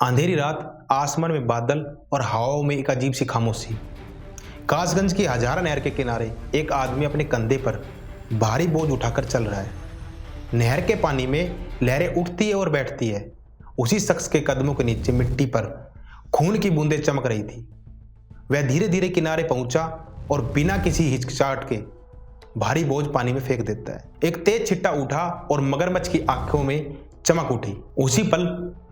अंधेरी रात, आसमान में बादल और हवाओं में एक अजीब सी खामोशी। कासगंज की हजारा नहर के किनारे एक आदमी अपने कंधे पर भारी बोझ उठाकर चल रहा है। नहर के पानी में लहरें उठती है और बैठती है। उसी शख्स के कदमों के नीचे मिट्टी पर खून की बूंदें चमक रही थी। वह धीरे धीरे किनारे पहुंचा और बिना किसी हिचकिचाहट के भारी बोझ पानी में फेंक देता है। एक तेज छिट्टा उठा और मगरमच्छ की आंखों में चमक उठी। उसी पल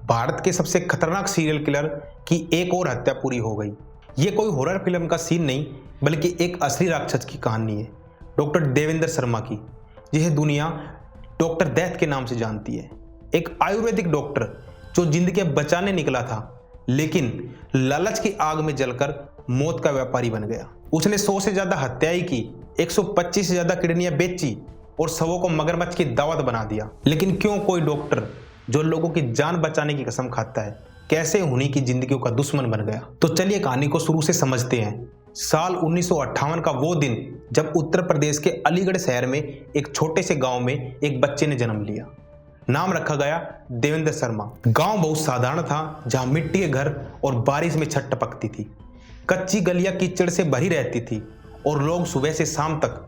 भारत के सबसे खतरनाक सीरियल किलर की एक और हत्या पूरी हो गई। ये कोई हॉरर फिल्म का सीन नहीं, बल्कि एक असली राक्षस की कहानी है, डॉक्टर देवेंद्र शर्मा की, जिसे दुनिया डॉक्टर डेथ के नाम से जानती है। एक आयुर्वेदिक डॉक्टर जो जिंदगी बचाने निकला था, लेकिन लालच की आग में जलकर मौत का व्यापारी बन गया। उसने 100 से ज्यादा हत्याएं की, 125 से ज्यादा किडनियां बेची और शवों को मगरमच्छ की दावत बना दिया। लेकिन क्यों कोई डॉक्टर जो लोगों की जान बचाने की कसम खाता है, कैसे उन्हीं की जिंदगियों का दुश्मन बन गया? तो चलिए कहानी को शुरू से समझते हैं। साल 1958 का वो दिन जब उत्तर प्रदेश के अलीगढ़ शहर में एक छोटे से गांव में एक बच्चे ने जन्म लिया। नाम रखा गया देवेंद्र शर्मा। गांव बहुत साधारण था, जहां मिट्टी के घर और बारिश में छत टपकती थी। कच्ची गलियां कीचड़ से भरी रहती थी और लोग सुबह से शाम तक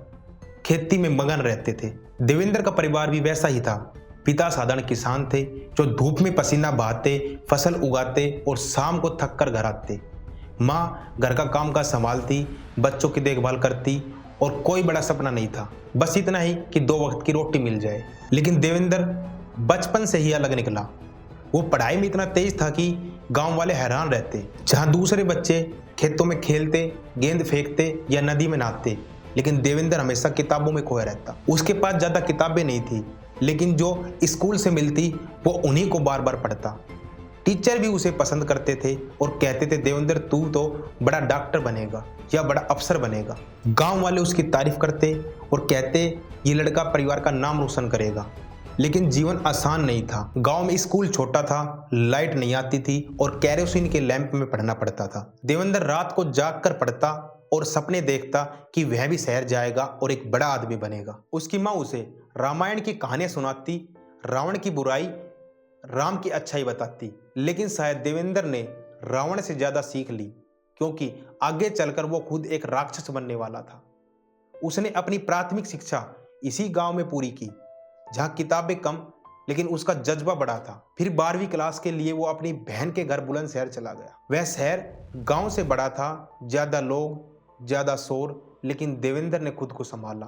खेती में मगन रहते थे। देवेंद्र का परिवार भी वैसा ही था। पिता साधारण किसान थे जो धूप में पसीना बहाते फसल उगाते और शाम को थक कर घर आते। माँ घर का काम काज संभालती, बच्चों की देखभाल करती और कोई बड़ा सपना नहीं था, बस इतना ही कि 2 वक्त की रोटी मिल जाए। लेकिन देवेंद्र बचपन से ही अलग निकला। वो पढ़ाई में इतना तेज था कि गांव वाले हैरान रहते। जहां दूसरे बच्चे खेतों में खेलते, गेंद फेंकते या नदी में नहाते, लेकिन देवेंद्र हमेशा किताबों में खोया रहता। उसके पास ज्यादा किताबें नहीं थी, लेकिन जो स्कूल से मिलती वो उन्हीं को बार बार पढ़ता। टीचर भी उसे पसंद करते थे और कहते थे, देवेंद्र तू तो बड़ा डॉक्टर बनेगा या बड़ा अफसर बनेगा। गांव वाले उसकी तारीफ करते और कहते ये लड़का परिवार का नाम रोशन करेगा। लेकिन जीवन आसान नहीं था। गांव में स्कूल छोटा था, लाइट नहीं आती थी और केरोसिन के लैंप में पढ़ना पड़ता था। देवेंद्र रात को जाग कर पढ़ता और सपने देखता कि वह भी शहर जाएगा और एक बड़ा आदमी बनेगा। उसकी माँ उसे रामायण की कहानियां सुनाती, रावण की बुराई, राम की अच्छाई बताती। लेकिन शायद देवेंद्र ने रावण से ज्यादा सीख ली, क्योंकि आगे चलकर वो खुद एक राक्षस बनने वाला था। उसने अपनी प्राथमिक शिक्षा इसी गांव में पूरी की, जहां किताबें कम लेकिन उसका जज्बा बड़ा था। फिर 12वीं क्लास के लिए वो अपनी बहन के घर बुलंदशहर चला गया। वह शहर गांव से बड़ा था, ज्यादा लोग, ज्यादा शोर, लेकिन देवेंद्र ने खुद को संभाला।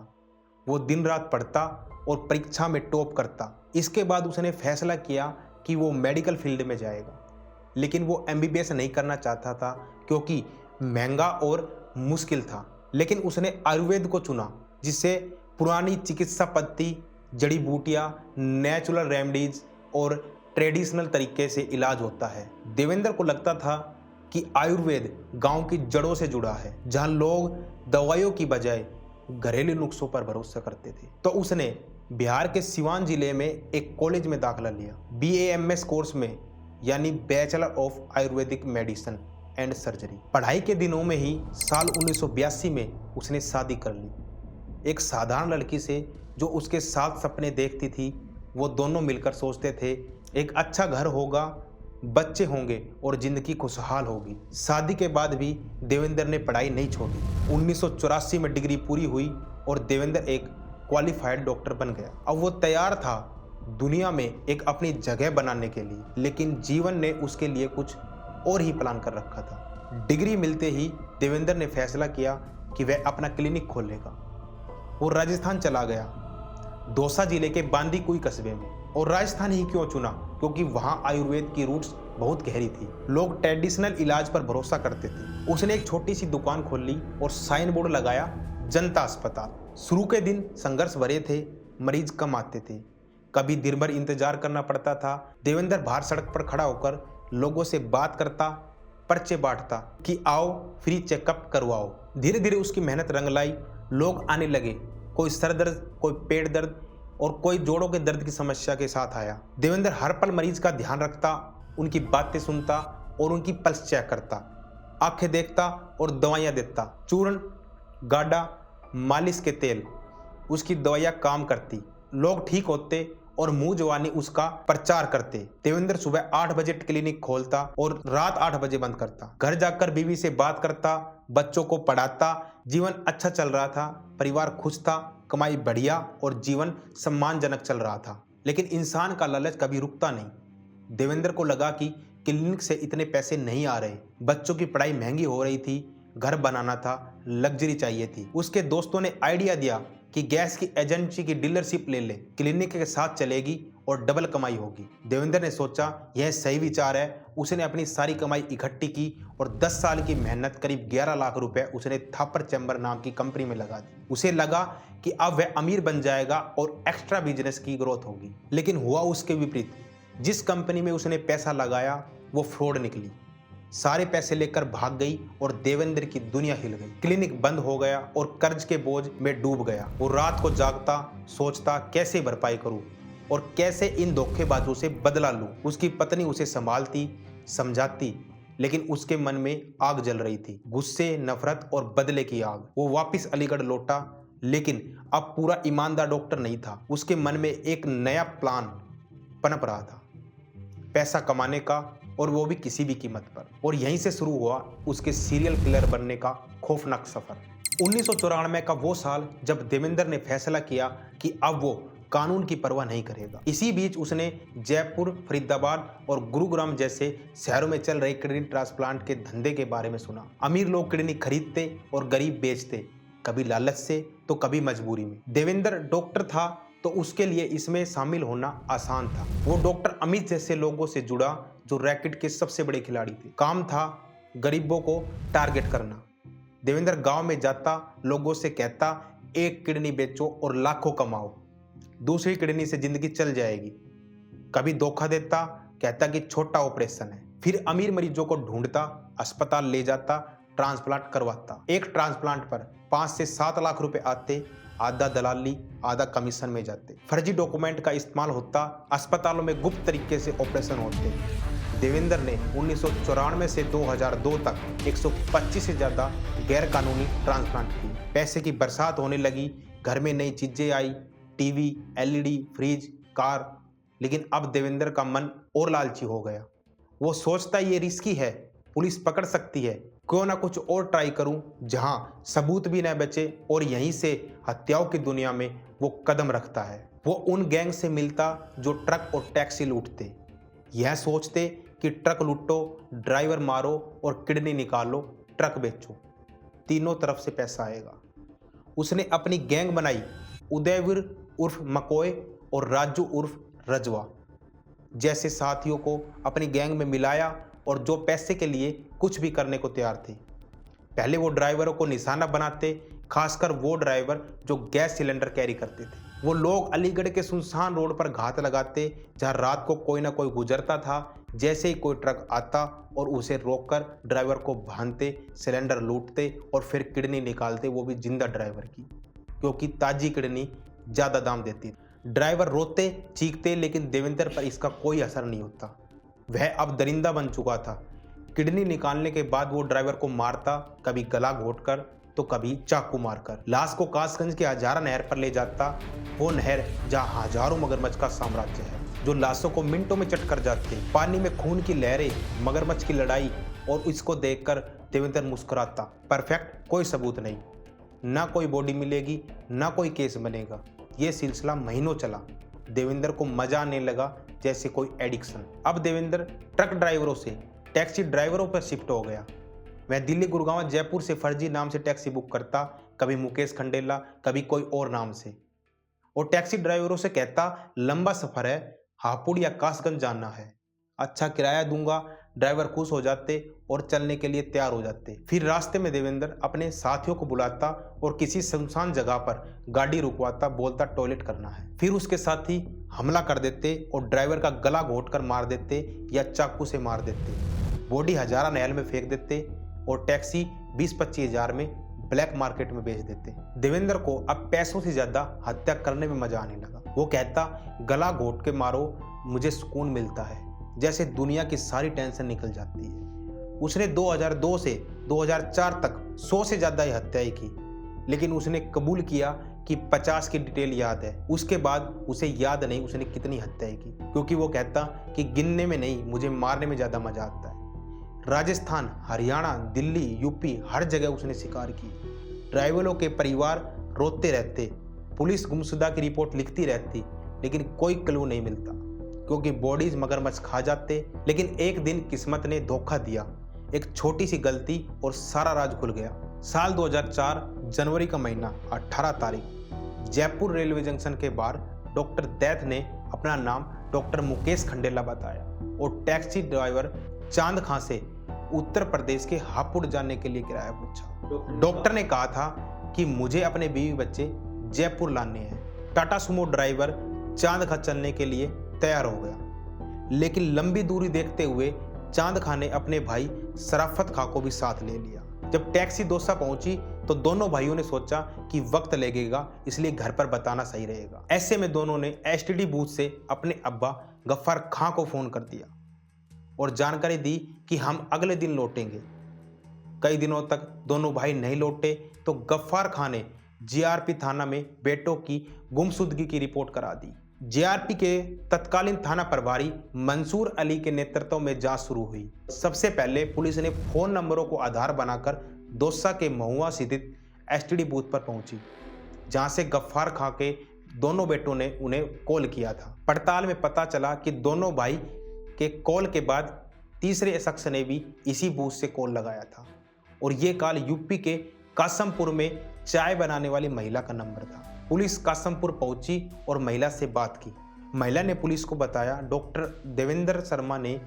वो दिन रात पढ़ता और परीक्षा में टॉप करता। इसके बाद उसने फैसला किया कि वो मेडिकल फील्ड में जाएगा, लेकिन वो MBBS नहीं करना चाहता था क्योंकि महंगा और मुश्किल था। लेकिन उसने आयुर्वेद को चुना, जिससे पुरानी चिकित्सा पद्धति, जड़ी बूटियां, नेचुरल रेमेडीज और ट्रेडिशनल तरीके से इलाज होता है। देवेंद्र को लगता था कि आयुर्वेद गांव की जड़ों से जुड़ा है, जहां लोग दवाइयों की बजाय घरेलू नुस्खों पर भरोसा करते थे। तो उसने बिहार के सिवान जिले में एक कॉलेज में दाखिला लिया, BAMS कोर्स में, यानी bachelor of Ayurvedic medicine and surgery. पढ़ाई के दिनों में ही साल 1982 में उसने शादी कर ली, एक साधारण लड़की से जो उसके साथ सपने देखती थी। वो दोनों मिलकर सोचते थे एक अच्छा घर होगा, बच्चे होंगे और जिंदगी खुशहाल होगी। शादी के बाद भी देवेंद्र ने पढ़ाई नहीं छोड़ी। 1984 में डिग्री पूरी हुई और देवेंद्र एक क्वालिफाइड डॉक्टर बन गया। अब वो तैयार था दुनिया में एक अपनी जगह बनाने के लिए, लेकिन जीवन ने उसके लिए कुछ और ही प्लान कर रखा था। डिग्री मिलते ही देवेंद्र ने फैसला किया कि वह अपना क्लिनिक खोलेगा। वो राजस्थान चला गया, दौसा जिले के बांदी कुई कस्बे में। और राजस्थान ही क्यों चुना? क्योंकि वहां आयुर्वेद की रूट्स बहुत गहरी थी। लोग ट्रेडिशनल इलाज पर भरोसा करते थे। उसने एक छोटी सी दुकान खोल ली और साइन बोर्ड लगाया, जनता अस्पताल। शुरू के दिन संघर्ष भरे थे, मरीज कम आते थे, कभी दिन भर इंतजार करना पड़ता था। देवेंद्र बाहर सड़क पर खड़ा होकर लोगों से बात करता, पर्चे बांटता कि आओ फ्री चेकअप करवाओ। धीरे धीरे उसकी मेहनत रंग लाई। लोग आने लगे, कोई सर दर्द, कोई पेट दर्द और कोई जोड़ों के दर्द की समस्या के साथ आया। देवेंद्र हर पल मरीज का ध्यान रखता, उनकी बातें सुनता और उनकी पल्स चेक करता, आंखें देखता और दवाइयां देता। चूर्ण, गाढ़ा, मालिश के तेल, उसकी दवाइयां काम करती। लोग ठीक होते और मुंह जवानी उसका प्रचार करते। देवेंद्र सुबह 8 बजे क्लिनिक खोलता और रात 8 बजे बंद करता। घर जाकर बीवी से बात करता, बच्चों को पढ़ाता। जीवन अच्छा चल रहा था, परिवार खुश था, कमाई बढ़िया और जीवन सम्मानजनक चल रहा था। लेकिन इंसान का लालच कभी रुकता नहीं। देवेंद्र को लगा कि क्लिनिक से इतने पैसे नहीं आ रहे, बच्चों की पढ़ाई महंगी हो रही थी, घर बनाना था, लग्जरी चाहिए थी। उसके दोस्तों ने आइडिया दिया कि गैस की एजेंसी की डीलरशिप ले ले, क्लिनिक के साथ चलेगी और डबल कमाई होगी। देवेंद्र ने सोचा यह सही विचार है। उसने अपनी सारी कमाई इकट्ठी की और 10 साल की मेहनत करीब 11 लाख रुपए उसने थापर चैम्बर नाम की कंपनी में लगा दी। उसे लगा कि अब वह अमीर बन जाएगा और एक्स्ट्रा बिजनेस की ग्रोथ होगी। लेकिन हुआ उसके विपरीत। जिस कंपनी में उसने पैसा लगाया वो फ्रॉड निकली। सारे पैसे लेकर भाग गई और देवेंद्र की दुनिया हिल गई। क्लिनिक बंद हो गया और कर्ज के बोझ में डूब गया। वो रात को जागता, सोचता कैसे भरपाई करूं और कैसे इन धोखेबाजों से बदला लूं। उसकी पत्नी उसे संभालती, समझाती, लेकिन उसके मन में आग जल रही थी, गुस्से, नफरत और बदले की आग। वो वापस अलीगढ़ लौटा, लेकिन अब पूरा ईमानदार डॉक्टर नहीं था। उसके मन में एक नया प्लान पनप रहा था, पैसा कमाने का, और वो भी किसी भी कीमत पर। और यहीं से शुरू हुआ उसके सीरियल किलर बनने का खौफनाक सफर। 1994 का वो साल जब देवेंद्र ने फैसला किया कि अब वो कानून की परवाह नहीं करेगा। इसी बीच उसने जयपुर, फरीदाबाद और गुरुग्राम जैसे शहरों में चल रहे किडनी ट्रांसप्लांट के धंधे के बारे में सुना। अमीर लोग किडनी खरीदते और गरीब बेचते, कभी लालच से तो कभी मजबूरी में। देवेंद्र डॉक्टर था तो उसके लिए इसमें शामिल होना आसान था। वो डॉक्टर अमित जैसे लोगों से जुड़ा जो रैकेट के सबसे बड़े खिलाड़ी थे। काम था गरीबों को टारगेट करना। देवेंद्र गांव में जाता, लोगों से कहता एक किडनी बेचो और लाखों कमाओ, दूसरी किडनी से जिंदगी चल जाएगी। कभी धोखा देता, कहता कि छोटा ऑपरेशन है। फिर अमीर मरीजों को ढूंढता, अस्पताल ले जाता, ट्रांसप्लांट करवाता। एक ट्रांसप्लांट पर 5 से 7 लाख रुपए आते, आधा दलाली, आधा कमीशन में जाते। फर्जी डॉक्यूमेंट का इस्तेमाल होता, अस्पतालों में गुप्त तरीके से ऑपरेशन होते। देवेंद्र ने 1994 से 2002 तक 125 से ज़्यादा गैर कानूनी ट्रांसप्लांट किए। पैसे की बरसात होने लगी, घर में नई चीज़ें आई, टीवी, एलईडी, फ्रिज, कार। लेकिन अब देवेंद्र का मन और लालची हो गया। वो सोचता ये रिस्की है, पुलिस पकड़ सकती है, क्यों ना कुछ और ट्राई करूं जहां सबूत भी न बचे। और यहीं से हत्याओं की दुनिया में वो कदम रखता है। वो उन गैंग से मिलता जो ट्रक और टैक्सी लूटते। यह सोचते कि ट्रक लूटो, ड्राइवर मारो और किडनी निकालो, ट्रक बेचो, तीनों तरफ से पैसा आएगा। उसने अपनी गैंग बनाई, उदयवीर उर्फ मकोय और राजू उर्फ रजवा जैसे साथियों को अपनी गैंग में मिलाया और जो पैसे के लिए कुछ भी करने को तैयार थे। पहले वो ड्राइवरों को निशाना बनाते, खासकर वो ड्राइवर जो गैस सिलेंडर कैरी करते थे। वो लोग अलीगढ़ के सुनसान रोड पर घात लगाते जहां रात को कोई ना कोई गुजरता था। जैसे ही कोई ट्रक आता और उसे रोककर ड्राइवर को भानते, सिलेंडर लूटते और फिर किडनी निकालते, वो भी जिंदा ड्राइवर की, क्योंकि ताजी किडनी ज़्यादा दाम देती। ड्राइवर रोते, चीखते, लेकिन देवेंद्र पर इसका कोई असर नहीं होता। वह अब दरिंदा बन चुका था। किडनी निकालने के बाद वो ड्राइवर को मारता, कभी गला घोंटकर तो कभी चाकू मारकर। लाश को कासगंज के हजारा नहर पर ले जाता, वो नहर जहाँ हजारों मगरमच्छ का साम्राज्य है जो लाशों को मिनटों में चट कर जाते। पानी में खून की लहरें, मगरमच्छ की लड़ाई, और इसको देखकर देवेंद्र मुस्कुराता। परफेक्ट कोई सबूत नहीं, ना कोई बॉडी मिलेगी, ना कोई केस बनेगा। ये सिलसिला महीनों चला। देवेंद्र को मजा आने लगा, जैसे कोई एडिक्शन। अब देवेंद्र ट्रक ड्राइवरों से टैक्सी ड्राइवरों पर शिफ्ट हो गया। वह दिल्ली, गुड़गांव, जयपुर से फर्जी नाम से टैक्सी बुक करता, कभी मुकेश खंडेला, कभी कोई और नाम से। और टैक्सी ड्राइवरों से कहता लंबा सफर है, हापुड़ या कासगंज जाना है, अच्छा किराया दूंगा। ड्राइवर खुश हो जाते और चलने के लिए तैयार हो जाते। फिर रास्ते में देवेंद्र अपने साथियों को बुलाता और किसी सुनसान जगह पर गाड़ी रुकवाता, बोलता टॉयलेट करना है। फिर उसके साथी हमला कर देते और ड्राइवर का गला घोंटकर मार देते या चाकू से मार देते। बॉडी हजारा नहर में फेंक देते और टैक्सी 20-25 हज़ार में ब्लैक मार्केट में बेच देते। देवेंद्र को अब पैसों से ज्यादा हत्या करने में मजा आने लगा। वो कहता गला घोंट के मारो, मुझे सुकून मिलता है, जैसे दुनिया की सारी टेंशन निकल जाती है। उसने 2002 से 2004 तक 100 से ज्यादा हत्याएं की, लेकिन उसने कबूल किया कि 50 की डिटेल याद है। उसके बाद उसे याद नहीं उसने कितनी हत्याएं की, क्योंकि वो कहता कि गिनने में नहीं, मुझे मारने में ज़्यादा मजा आता है। राजस्थान, हरियाणा, दिल्ली, यूपी हर जगह उसने शिकार की। ड्राइवरों के परिवार रोते रहते, पुलिस गुमशुदा की रिपोर्ट लिखती रहती, लेकिन कोई क्लू नहीं मिलता, क्योंकि बॉडीज मगरमच्छ खा जाते। लेकिन एक दिन किस्मत ने धोखा दिया, एक छोटी सी गलती और सारा राज खुल गया। साल 2004 जनवरी का महीना 18 तारीख, जयपुर रेलवे जंक्शन के बाहर डॉक्टर दैत ने अपना नाम डॉक्टर मुकेश खंडेला बताया और टैक्सी ड्राइवर चांद खां से उत्तर प्रदेश के हापुड़ जाने के लिए किराया पूछा। डॉक्टर ने कहा था कि मुझे अपने बीवी बच्चे जयपुर लाने हैं। टाटा सुमो ड्राइवर चांद खां चलने के लिए तैयार हो गया, लेकिन लंबी दूरी देखते हुए चांद खां ने अपने भाई शराफत खां को भी साथ ले लिया। जब टैक्सी दौसा पहुंची तो दोनों भाइयों ने सोचा कि वक्त लगेगा, इसलिए घर पर बताना सही रहेगा। ऐसे में दोनों ने एसटीडी बूथ से अपने अब्बा गफ्फार खां को फोन कर दिया और जानकारी दी कि हम अगले दिन लौटेंगे। कई दिनों तक दोनों भाई नहीं लौटे तो गफ्फार खां ने जीआरपी थाना में बेटों की गुमशुदगी की रिपोर्ट करा दी। जीआरपी के तत्कालीन थाना प्रभारी मंसूर अली के नेतृत्व में जांच शुरू हुई। सबसे पहले पुलिस ने फोन नंबरों को आधार बनाकर दौसा के महुआ स्थित एसटीडी बूथ पर पहुंची, जहां से गफ्फार खां के दोनों बेटों ने उन्हें कॉल किया था। पड़ताल में पता चला कि दोनों भाई के कॉल के बाद तीसरे शख्स ने भी इसी बूथ से कॉल लगाया था और ये कॉल यूपी के कासमपुर में चाय बनाने वाली महिला का नंबर था। पुलिस कासमपुर पहुंची और महिला से बात की। महिला ने पुलिस को बताया डॉक्टर देवेंद्र शर्मा ने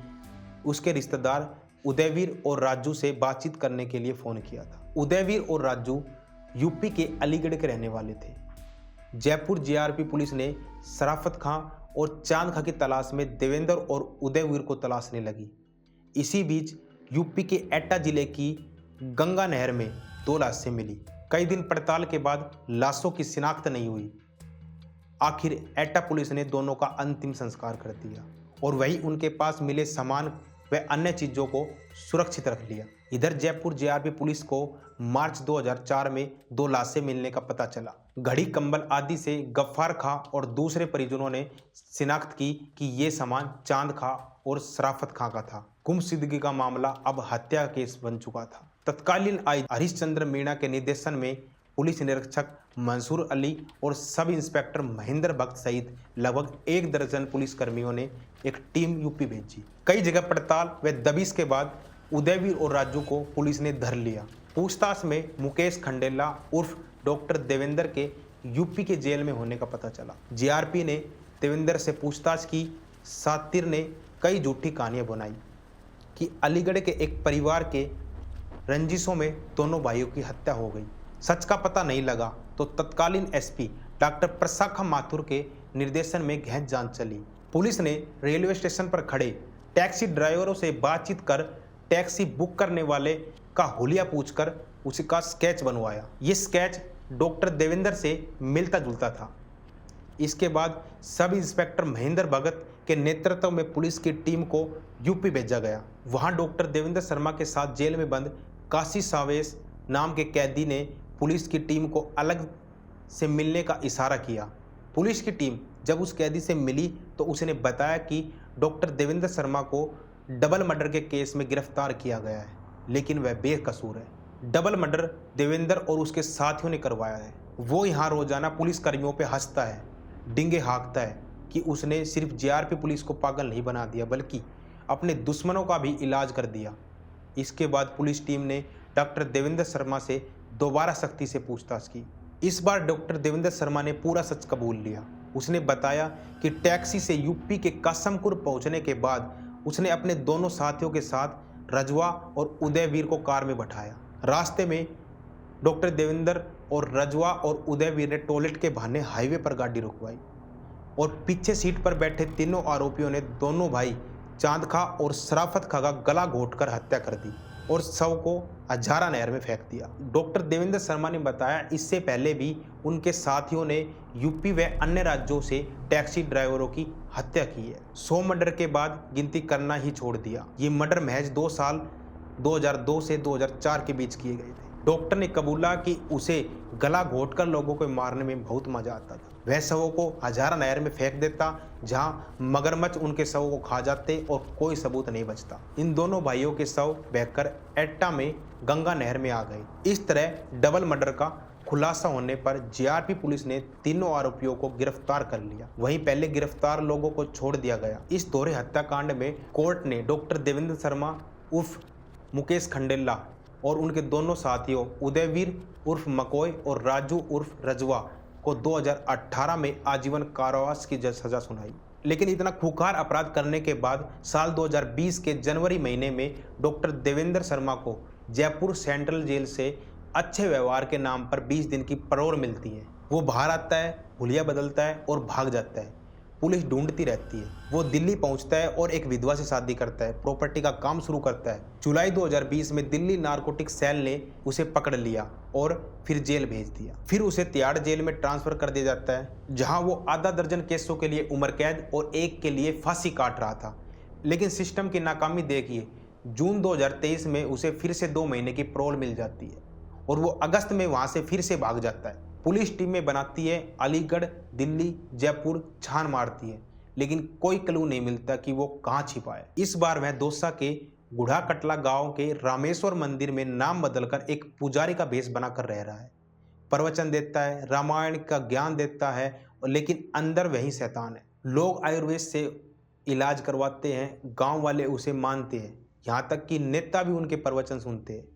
उसके रिश्तेदार उदयवीर और राजू से बातचीत करने के लिए फ़ोन किया था। उदयवीर और राजू यूपी के अलीगढ़ के रहने वाले थे। जयपुर जीआरपी पुलिस ने शराफत खां और चांद खां की तलाश में देवेंद्र और उदयवीर को तलाशने लगी। इसी बीच यूपी के एटा जिले की गंगा नहर में 2 लाशें मिली। कई दिन पड़ताल के बाद लाशों की शिनाख्त नहीं हुई। आखिर एटा पुलिस ने दोनों का अंतिम संस्कार कर दिया और वही उनके पास मिले सामान व अन्य चीजों को सुरक्षित रख लिया। इधर जयपुर जीआरपी पुलिस को मार्च 2004 में 2 लाशें मिलने का पता चला। घड़ी, कंबल आदि से गफ्फार खां और दूसरे परिजनों ने शिनाख्त की कि ये सामान चांद खां और शराफत खां का था। गुमशुदगी का मामला अब हत्या केस बन चुका था। तत्कालीन आई हरिश्चंद्र मीणा के निर्देशन में पुलिस निरीक्षक मंसूर अली और सब इंस्पेक्टर महेंद्र भक्त सहित लगभग 1 दर्जन पुलिस कर्मियों ने एक टीम यूपी भेजी। कई जगह पड़ताल व दबिश के बाद उदयवीर और राजू को पुलिस ने धर लिया। पूछताछ में मुकेश खंडेला उर्फ डॉक्टर देवेंद्र के यूपी के जेल में होने का पता चला। जीआरपी ने देवेंद्र से पूछताछ की। सातिर ने कई झूठी कहानियां बनाई कि अलीगढ़ के एक परिवार के रंजिशों में दोनों भाइयों की हत्या हो गई। सच का पता नहीं लगा तो तत्कालीन एसपी डॉक्टर प्रसाखा माथुर के निर्देशन में गहन जांच चली। पुलिस ने रेलवे स्टेशन पर खड़े टैक्सी ड्राइवरों से बातचीत कर टैक्सी बुक करने वाले का हुलिया पूछकर उसका स्केच बनवाया। ये स्केच डॉक्टर देवेंद्र से मिलता जुलता था। इसके बाद सब इंस्पेक्टर महेंद्र भगत के नेतृत्व में पुलिस की टीम को यूपी भेजा गया। वहां डॉक्टर देवेंद्र शर्मा के साथ जेल में बंद काशी सावेश नाम के कैदी ने पुलिस की टीम को अलग से मिलने का इशारा किया। पुलिस की टीम जब उस कैदी से मिली तो उसने बताया कि डॉक्टर देवेंद्र शर्मा को डबल मर्डर के केस में गिरफ्तार किया गया है, लेकिन वह बेकसूर है। डबल मर्डर देवेंद्र और उसके साथियों ने करवाया है। वो यहाँ रोजाना पुलिस कर्मियों पर हंसता है, डिंगे हाँकता है कि उसने सिर्फ जीआरपी पुलिस को पागल नहीं बना दिया बल्कि अपने दुश्मनों का भी इलाज कर दिया। इसके बाद पुलिस टीम ने डॉक्टर देवेंद्र शर्मा से दोबारा सख्ती से पूछताछ की। इस बार डॉक्टर देवेंद्र शर्मा ने पूरा सच कबूल लिया। उसने बताया कि टैक्सी से यूपी के कासमपुर पहुंचने के बाद उसने अपने दोनों साथियों के साथ रजवा और उदयवीर को कार में बैठाया। रास्ते में डॉक्टर देवेंद्र और रजवा और उदयवीर ने टॉयलेट के बहाने हाईवे पर गाड़ी रुकवाई और पीछे सीट पर बैठे तीनों आरोपियों ने दोनों भाई चांद खां और शराफत खां का गला घोंटकर हत्या कर दी और शव को हजारा नहर में फेंक दिया। डॉक्टर देवेंद्र शर्मा ने बताया इससे पहले भी उनके साथियों ने यूपी व अन्य राज्यों से टैक्सी ड्राइवरों की हत्या की है। 100 मर्डर के बाद गिनती करना ही छोड़ दिया। ये मर्डर महज 2 साल 2002 से 2004 के बीच किए गए थे। डॉक्टर ने कबूला कि उसे गला घोंटकर लोगों को मारने में बहुत मजा आता था। वह शवों को हजारा नहर में फेंक देता, जहां मगरमच्छ उनके शवों को खा जाते और कोई सबूत नहीं बचता। इन दोनों भाइयों के शव बहकर एट्टा में गंगा नहर में आ गए। इस तरह डबल मर्डर का खुलासा होने पर जीआरपी पुलिस ने तीनों आरोपियों को गिरफ्तार कर लिया। वहीं पहले गिरफ्तार लोगों को छोड़ दिया गया। इस दोहरे हत्याकांड में कोर्ट ने डॉक्टर देवेंद्र शर्मा उर्फ मुकेश खंडेला और उनके दोनों साथियों उदयवीर उर्फ मकोय और राजू उर्फ रजवा को 2018 में आजीवन कारावास की सजा सुनाई। लेकिन इतना खूंखार अपराध करने के बाद साल 2020 के जनवरी महीने में डॉक्टर देवेंद्र शर्मा को जयपुर सेंट्रल जेल से अच्छे व्यवहार के नाम पर 20 दिन की पैरोल मिलती है। वो बाहर आता है, हुलिया बदलता है और भाग जाता है। पुलिस ढूंढती रहती है। वो दिल्ली पहुंचता है और एक विधवा से शादी करता है, प्रॉपर्टी का काम शुरू करता है। जुलाई 2020 में दिल्ली नारकोटिक सेल ने उसे पकड़ लिया और फिर जेल भेज दिया। फिर उसे तिहाड़ जेल में ट्रांसफर कर दिया जाता है, जहां वो आधा दर्जन केसों के लिए उम्र कैद और एक के लिए फांसी काट रहा था। लेकिन सिस्टम की नाकामी देखिए, जून 2023 में उसे फिर से 2 महीने की पैरोल मिल जाती है और वो अगस्त में वहां से फिर से भाग जाता है। पुलिस टीमें बनाती है, अलीगढ़, दिल्ली, जयपुर छान मारती है, लेकिन कोई क्लू नहीं मिलता कि वो कहाँ छिपा है। इस बार वह दौसा के गुढ़ा कटला गांव के रामेश्वर मंदिर में नाम बदलकर एक पुजारी का भेष बनाकर रह रहा है। प्रवचन देता है, रामायण का ज्ञान देता है, लेकिन अंदर वही शैतान है। लोग आयुर्वेद से इलाज करवाते हैं, गांव वाले उसे मानते हैं, यहाँ तक कि नेता भी उनके प्रवचन सुनते हैं।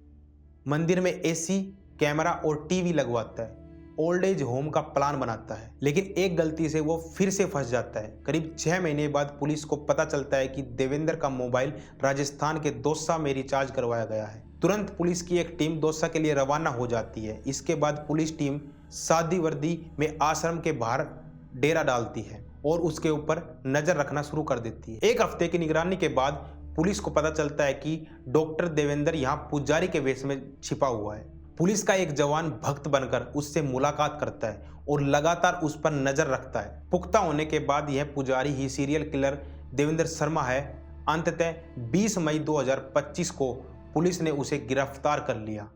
मंदिर में एसी, कैमरा और टीवी लगवाता है, ओल्ड एज होम का प्लान बनाता है। लेकिन एक गलती से वो फिर से फंस जाता है। करीब 6 महीने बाद पुलिस को पता चलता है कि देवेंद्र का मोबाइल राजस्थान के दौसा में रिचार्ज करवाया गया है। तुरंत पुलिस की एक टीम दौसा के लिए रवाना हो जाती है। इसके बाद पुलिस टीम सादी वर्दी में आश्रम के बाहर डेरा डालती है और उसके ऊपर नजर रखना शुरू कर देती है। 1 हफ्ते की निगरानी के बाद पुलिस को पता चलता है कि डॉक्टर देवेंद्र यहाँ पुजारी के वेश में छिपा हुआ है। पुलिस का एक जवान भक्त बनकर उससे मुलाकात करता है और लगातार उस पर नजर रखता है। पुख्ता होने के बाद यह पुजारी ही सीरियल किलर देवेंद्र शर्मा है। अंततः 20 मई 2025 को पुलिस ने उसे गिरफ्तार कर लिया।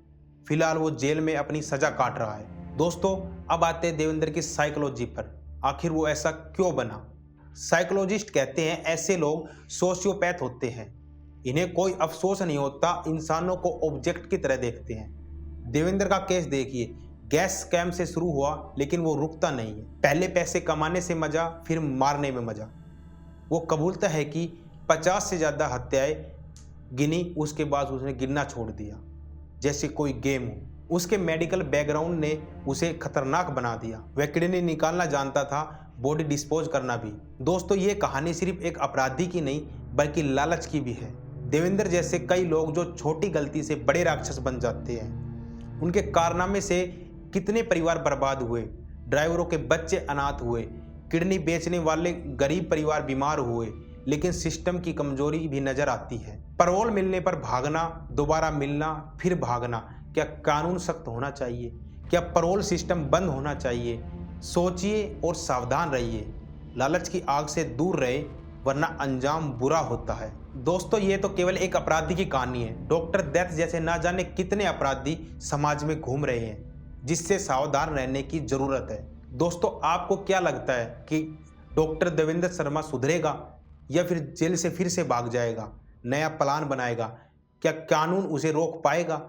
फिलहाल वो जेल में अपनी सजा काट रहा है। दोस्तों, अब आते हैं देवेंद्र की साइकोलॉजी पर। आखिर वो ऐसा क्यों बना? साइकोलॉजिस्ट कहते हैं ऐसे लोग सोशियोपैथ होते हैं। इन्हें कोई अफसोस नहीं होता, इंसानों को ऑब्जेक्ट की तरह देखते हैं। देवेंद्र का केस देखिए, गैस स्कैम से शुरू हुआ, लेकिन वो रुकता नहीं है। पहले पैसे कमाने से मजा, फिर मारने में मजा। वो कबूलता है कि 50 से ज़्यादा हत्याएं गिनी, उसके बाद उसने गिनना छोड़ दिया, जैसे कोई गेम हो। उसके मेडिकल बैकग्राउंड ने उसे खतरनाक बना दिया। वह किडनी निकालना जानता था, बॉडी डिस्पोज करना भी। दोस्तों, ये कहानी सिर्फ एक अपराधी की नहीं, बल्कि लालच की भी है। देवेंद्र जैसे कई लोग जो छोटी गलती से बड़े राक्षस बन जाते हैं। उनके कारनामे से कितने परिवार बर्बाद हुए, ड्राइवरों के बच्चे अनाथ हुए, किडनी बेचने वाले गरीब परिवार बीमार हुए। लेकिन सिस्टम की कमजोरी भी नजर आती है। पैरोल मिलने पर भागना, दोबारा मिलना, फिर भागना। क्या कानून सख्त होना चाहिए? क्या पैरोल सिस्टम बंद होना चाहिए? सोचिए और सावधान रहिए। लालच की आग से दूर रहे, वरना अंजाम बुरा होता है। दोस्तों, ये तो केवल एक अपराधी की कहानी है। डॉक्टर डेथ जैसे ना जाने कितने अपराधी समाज में घूम रहे हैं, जिससे सावधान रहने की जरूरत है। दोस्तों, आपको क्या लगता है कि डॉक्टर देवेंद्र शर्मा सुधरेगा या फिर जेल से फिर से भाग जाएगा, नया प्लान बनाएगा? क्या कानून उसे रोक पाएगा?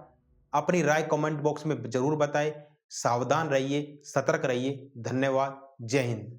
अपनी राय कमेंट बॉक्स में जरूर बताएं। सावधान रहिए, सतर्क रहिए। धन्यवाद। जय हिंद।